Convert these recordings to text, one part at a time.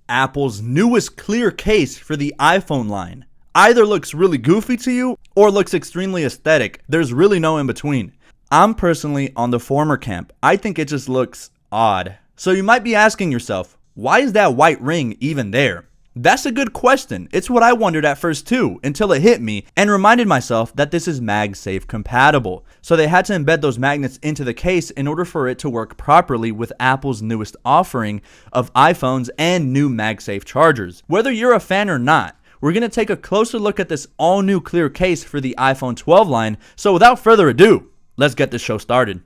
Apple's newest clear case for the iPhone line. Either looks really goofy to you or looks extremely aesthetic. There's really no in between. I'm personally on the former camp. I think it just looks odd. So you might be asking yourself, why is that white ring even there? That's a good question. It's what I wondered at first too, until it hit me and reminded myself that this is MagSafe compatible. So they had to embed those magnets into the case in order for it to work properly with Apple's newest offering of iPhones and new MagSafe chargers. Whether you're a fan or not, we're going to take a closer look at this all new clear case for the iPhone 12 line. So without further ado, let's get this show started.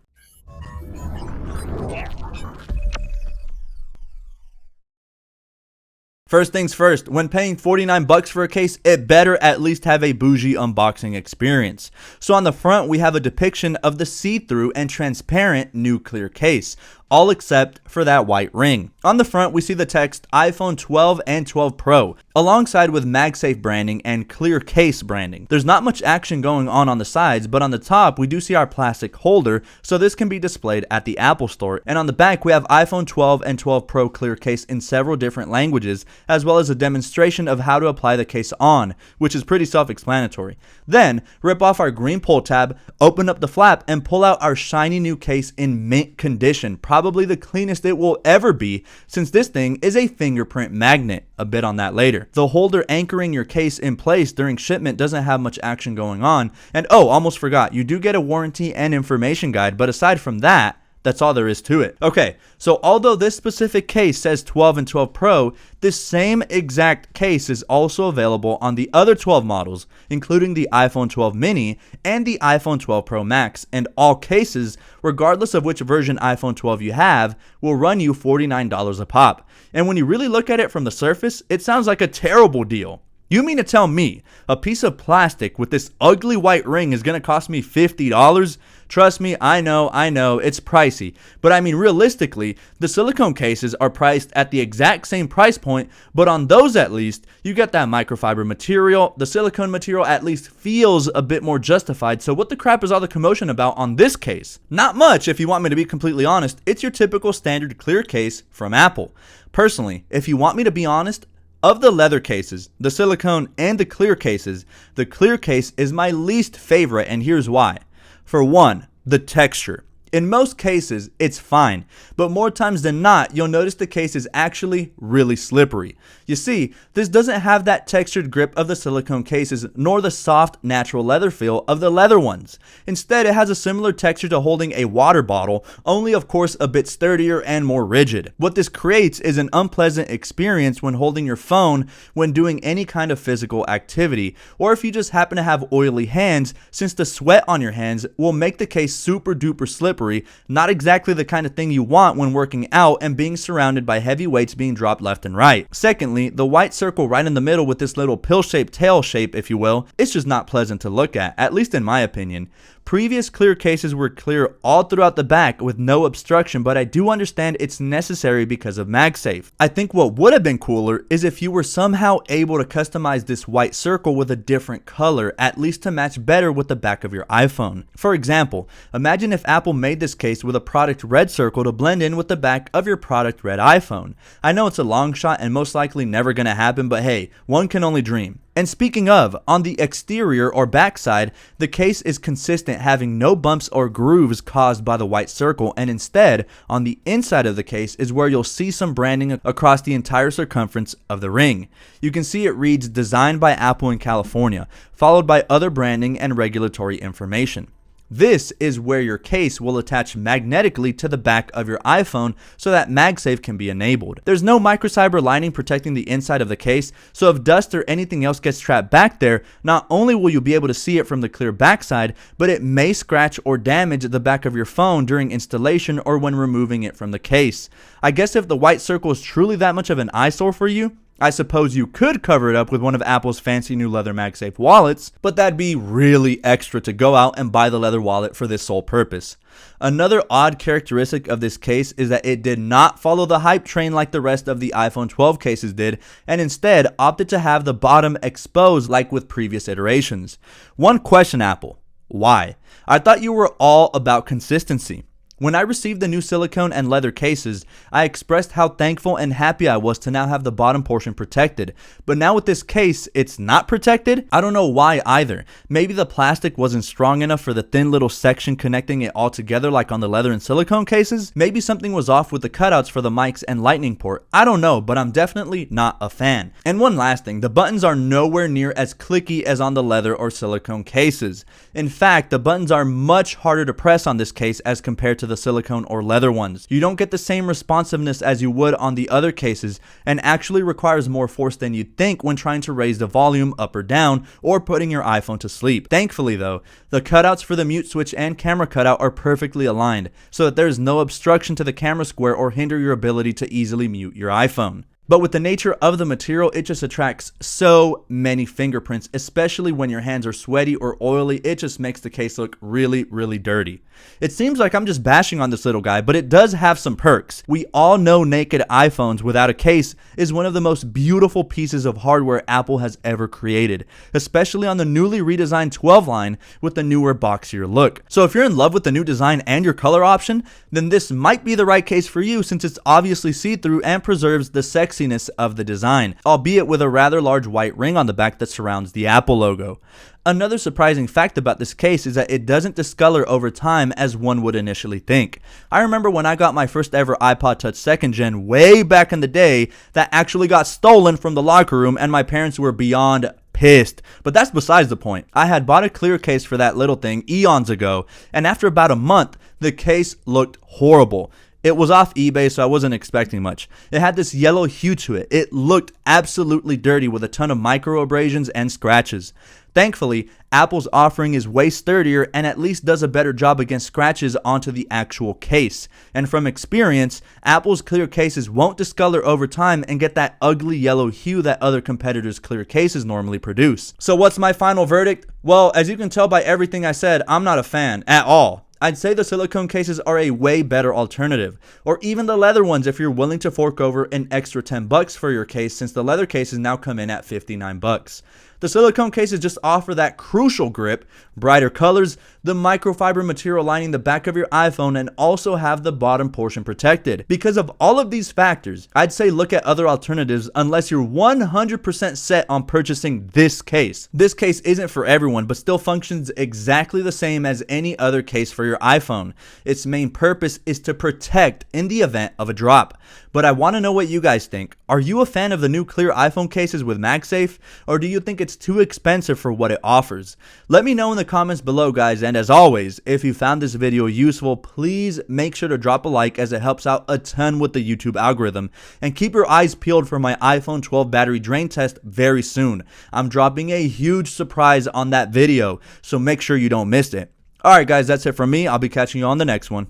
First things first, when paying $49 for a case, it better at least have a bougie unboxing experience. So on the front, we have a depiction of the see-through and transparent new clear case, all except for that white ring. On the front, we see the text iPhone 12 and 12 Pro, alongside with MagSafe branding and clear case branding. There's not much action going on the sides, but on the top, we do see our plastic holder, so this can be displayed at the Apple Store. And on the back, we have iPhone 12 and 12 Pro clear case in several different languages, as well as a demonstration of how to apply the case on, which is pretty self-explanatory. Then, rip off our green pull tab, open up the flap, and pull out our shiny new case in mint condition, probably the cleanest it will ever be, since this thing is a fingerprint magnet. A bit on that later. The holder anchoring your case in place during shipment doesn't have much action going on. And oh, almost forgot, you do get a warranty and information guide, but aside from that, that's all there is to it. Okay, so although this specific case says 12 and 12 Pro, this same exact case is also available on the other 12 models, including the iPhone 12 mini and the iPhone 12 Pro Max, and all cases, regardless of which version iPhone 12 you have, will run you $49 a pop. And when you really look at it from the surface, it sounds like a terrible deal. You mean to tell me a piece of plastic with this ugly white ring is going to cost me $50? Trust me, I know, it's pricey. But I mean, realistically, the silicone cases are priced at the exact same price point, but on those at least, you get that microfiber material. The silicone material at least feels a bit more justified. So what the crap is all the commotion about on this case? Not much, if you want me to be completely honest. It's your typical standard clear case from Apple. Personally, if you want me to be honest, of the leather cases, the silicone, and the clear cases, the clear case is my least favorite, and here's why. For one, the texture. In most cases, it's fine, but more times than not, you'll notice the case is actually really slippery. You see, this doesn't have that textured grip of the silicone cases, nor the soft, natural leather feel of the leather ones. Instead, it has a similar texture to holding a water bottle, only of course a bit sturdier and more rigid. What this creates is an unpleasant experience when holding your phone when doing any kind of physical activity, or if you just happen to have oily hands, since the sweat on your hands will make the case super duper slippery. Not exactly the kind of thing you want when working out and being surrounded by heavy weights being dropped left and right. Secondly, the white circle right in the middle with this little pill-shaped tail shape, if you will, it's just not pleasant to look at least in my opinion. Previous clear cases were clear all throughout the back with no obstruction, but I do understand it's necessary because of MagSafe. I think what would have been cooler is if you were somehow able to customize this white circle with a different color, at least to match better with the back of your iPhone. For example, imagine if Apple made this case with a product red circle to blend in with the back of your product red iPhone. I know it's a long shot and most likely never gonna happen, but hey, one can only dream. And speaking of, on the exterior or backside, the case is consistent, having no bumps or grooves caused by the white circle, and instead, on the inside of the case is where you'll see some branding across the entire circumference of the ring. You can see it reads designed by Apple in California, followed by other branding and regulatory information. This is where your case will attach magnetically to the back of your iPhone so that MagSafe can be enabled. There's no microfiber lining protecting the inside of the case, so if dust or anything else gets trapped back there, not only will you be able to see it from the clear backside, but it may scratch or damage the back of your phone during installation or when removing it from the case. I guess if the white circle is truly that much of an eyesore for you, I suppose you could cover it up with one of Apple's fancy new leather MagSafe wallets, but that'd be really extra to go out and buy the leather wallet for this sole purpose. Another odd characteristic of this case is that it did not follow the hype train like the rest of the iPhone 12 cases did, and instead opted to have the bottom exposed like with previous iterations. One question, Apple: why? I thought you were all about consistency. When I received the new silicone and leather cases, I expressed how thankful and happy I was to now have the bottom portion protected. But now with this case, it's not protected? I don't know why either. Maybe the plastic wasn't strong enough for the thin little section connecting it all together like on the leather and silicone cases? Maybe something was off with the cutouts for the mics and lightning port. I don't know, but I'm definitely not a fan. And one last thing, the buttons are nowhere near as clicky as on the leather or silicone cases. In fact, the buttons are much harder to press on this case as compared to the silicone or leather ones. You don't get the same responsiveness as you would on the other cases, and actually requires more force than you'd think when trying to raise the volume up or down or putting your iPhone to sleep. Thankfully though, the cutouts for the mute switch and camera cutout are perfectly aligned so that there is no obstruction to the camera square or hinder your ability to easily mute your iPhone. But with the nature of the material, it just attracts so many fingerprints, especially when your hands are sweaty or oily. It just makes the case look really, really dirty. It seems like I'm just bashing on this little guy, but it does have some perks. We all know naked iPhones without a case is one of the most beautiful pieces of hardware Apple has ever created, especially on the newly redesigned 12 line with the newer boxier look. So if you're in love with the new design and your color option, then this might be the right case for you since it's obviously see-through and preserves the sexiness of the design, albeit with a rather large white ring on the back that surrounds the Apple logo. Another surprising fact about this case is that it doesn't discolor over time as one would initially think. I remember when I got my first ever iPod Touch 2nd Gen way back in the day that actually got stolen from the locker room and my parents were beyond pissed. But that's besides the point. I had bought a clear case for that little thing eons ago, and after about a month, the case looked horrible. It was off eBay, so I wasn't expecting much. It had this yellow hue to it. It looked absolutely dirty with a ton of micro abrasions and scratches. Thankfully, Apple's offering is way sturdier and at least does a better job against scratches onto the actual case. And from experience, Apple's clear cases won't discolor over time and get that ugly yellow hue that other competitors' clear cases normally produce. So what's my final verdict? Well, as you can tell by everything I said, I'm not a fan at all. I'd say the silicone cases are a way better alternative, or even the leather ones if you're willing to fork over an extra $10 for your case, since the leather cases now come in at $59. The silicone cases just offer that crucial grip, brighter colors, the microfiber material lining the back of your iPhone, and also have the bottom portion protected. Because of all of these factors, I'd say look at other alternatives unless you're 100% set on purchasing this case. This case isn't for everyone, but still functions exactly the same as any other case for your iPhone. Its main purpose is to protect in the event of a drop. But I want to know what you guys think. Are you a fan of the new clear iPhone cases with MagSafe, or do you think it's too expensive for what it offers? Let me know in the comments below, guys, and as always, if you found this video useful, please make sure to drop a like as it helps out a ton with the YouTube algorithm, and keep your eyes peeled for my iPhone 12 battery drain test very soon. I'm dropping a huge surprise on that video, so make sure you don't miss it. Alright guys, that's it from me. I'll be catching you on the next one.